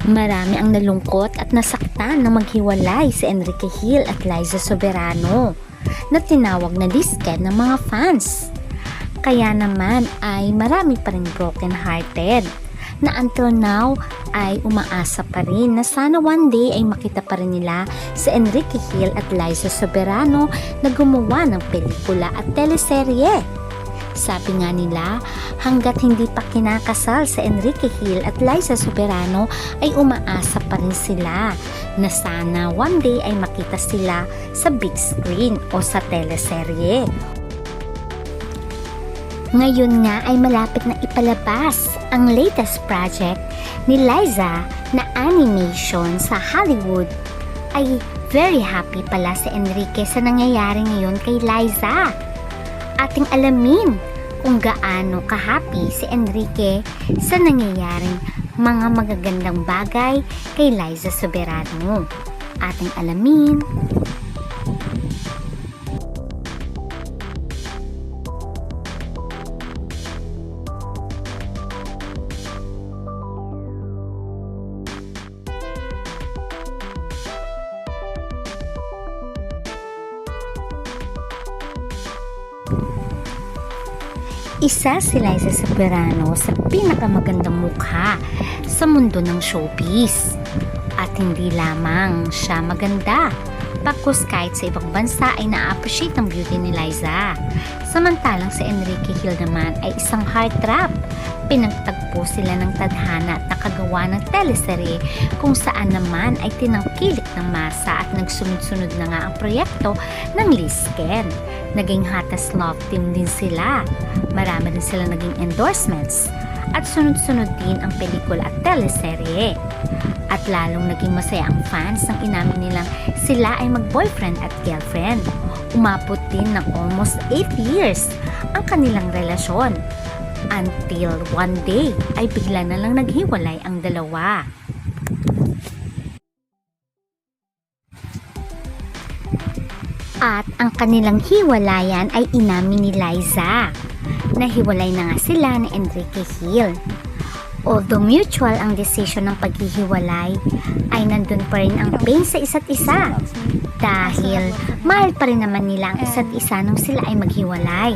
Marami ang nalungkot at nasaktan na maghiwalay si Enrique Hill at Liza Soberano na tinawag na lisken ng mga fans. Kaya naman ay marami pa rin broken-hearted na until now ay umaasa pa rin na sana one day ay makita pa rin nila si Enrique Hill at Liza Soberano na gumawa ng pelikula at teleserye. Sabi nga nila, hanggat hindi pa kinakasal sa Enrique Hill at Liza Soberano ay umaasa pa rin sila na sana one day ay makita sila sa big screen o sa teleserye. Ngayon nga ay malapit na ipalabas ang latest project ni Liza na animation sa Hollywood. Ay very happy pala si Enrique sa nangyayari ngayon kay Liza. Ating alamin kung gaano ka-happy si Enrique sa nangyayaring mga magagandang bagay kay Liza Soberano. Ating alamin. Isa si Liza Soberano sa pinakamagandang mukha sa mundo ng showbiz. At hindi lamang siya maganda, pagkus kahit sa ibang bansa ay na-appreciate ang beauty ni Liza. Samantalang si Enrique Hill naman ay isang heartthrob. Pinagtagpo sila ng tadhana at nakagawa ng teleserye kung saan naman ay tinangkilik ng masa at nagsunod-sunod na nga ang proyekto ng lisken. Naging hottest love team din sila. Marami rin sila naging endorsements at sunod-sunod din ang pelikula at teleserye. At lalong naging masaya ang fans nang inamin nilang sila ay mag-boyfriend at girlfriend. Umabot din ng almost 8 years ang kanilang relasyon. Until one day ay bigla na lang naghiwalay ang dalawa. At ang kanilang hiwalayan ay inamin ni Liza. Nahiwalay na nga sila ni Enrique Hill. Although mutual ang decision ng paghihiwalay, ay nandun pa rin ang pain sa isa't isa. Dahil mahal pa rin naman nila ang isa't isa nung sila ay maghiwalay.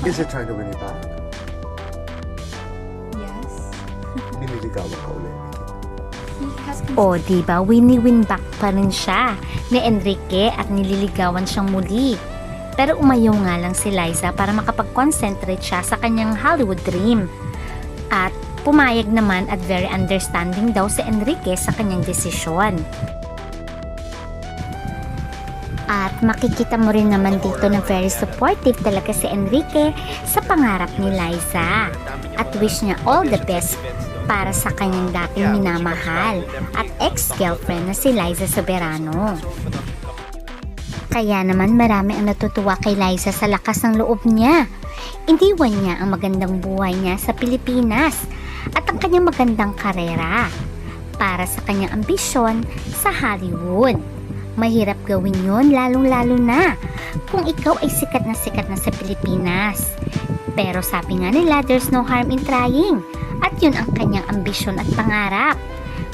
Is it trying to win you back? Yes. Nililigawan ka ulit. He has O diba, win back pa rin siya ni Enrique at nililigawan siyang muli. Pero umayaw nga lang si Liza para makapag-concentrate siya sa kanyang Hollywood dream. At pumayag naman at very understanding daw si Enrique sa kanyang desisyon. At makikita mo rin naman dito na very supportive talaga si Enrique sa pangarap ni Liza. At wish niya all the best para sa kanyang dating minamahal at ex-girlfriend na si Liza Soberano. Kaya naman marami ang natutuwa kay Liza sa lakas ng loob niya. Iniwan niya ang magandang buhay niya sa Pilipinas at ang kanyang magandang karera para sa kanyang ambisyon sa Hollywood. Mahirap gawin yun lalong-lalo na kung ikaw ay sikat na sa Pilipinas. Pero sabi nga nila, there's no harm in trying. At yun ang kanyang ambisyon at pangarap.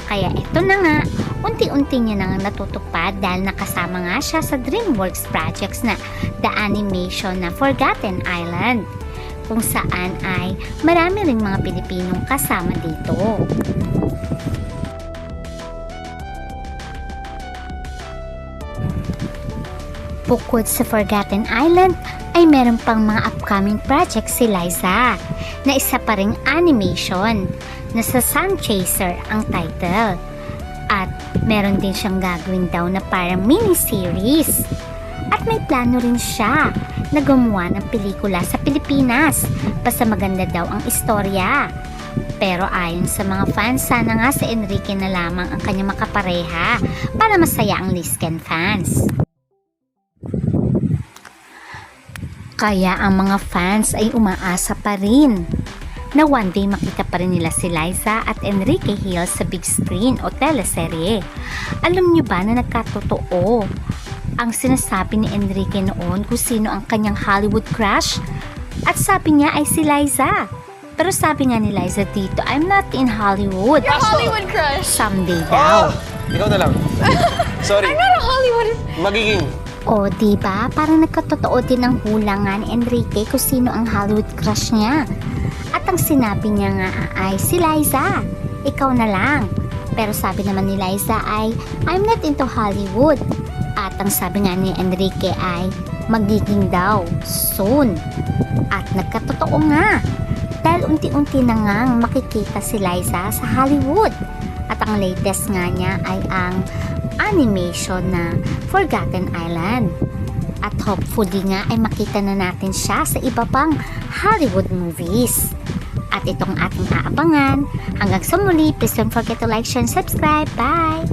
Kaya ito na nga, unti-unti niya nang natutupad dahil nakasama nga siya sa DreamWorks projects na the animation na Forgotten Island, kung saan ay marami ring mga Pilipinong kasama dito. Bukod sa Forgotten Island, ay meron pang mga upcoming projects si Liza na isa pa ring animation na sa Sun Chaser ang title. At meron din siyang gagawin daw na parang mini-series. At may plano rin siya na gumawa ng pelikula sa Pilipinas basta maganda daw ang istorya. Pero ayon sa mga fans, sana nga si Enrique na lamang ang kanyang makapareha para masaya ang lisken fans. Kaya ang mga fans ay umaasa pa rin na one day makita pa rin nila si Liza at Enrique Hill sa big screen o teleserye. Alam nyo ba na nagkatotoo ang sinasabi ni Enrique noon kung sino ang kanyang Hollywood crush? At sabi niya ay si Liza. Pero sabi nga ni Liza dito, I'm not in Hollywood. Your Hollywood crush. Someday daw. Ikaw na lang. Sorry. I'm not a Hollywood. Magiging. O, diba? Parang nagkatotoo din ang hula nga ni Enrique kung sino ang Hollywood crush niya. At ang sinabi niya nga ay si Liza. Ikaw na lang. Pero sabi naman ni Liza ay, I'm not into Hollywood. At ang sabi nga ni Enrique ay, magiging daw, soon. At nagkatotoo nga. Dahil unti-unti na ngang makikita si Liza sa Hollywood. At ang latest nga niya ay ang animation na Forgotten Island. At hopefully nga ay makita na natin siya sa iba pang Hollywood movies. At itong ating aabangan. Hanggang sa muli, please don't forget to like, share, and subscribe. Bye!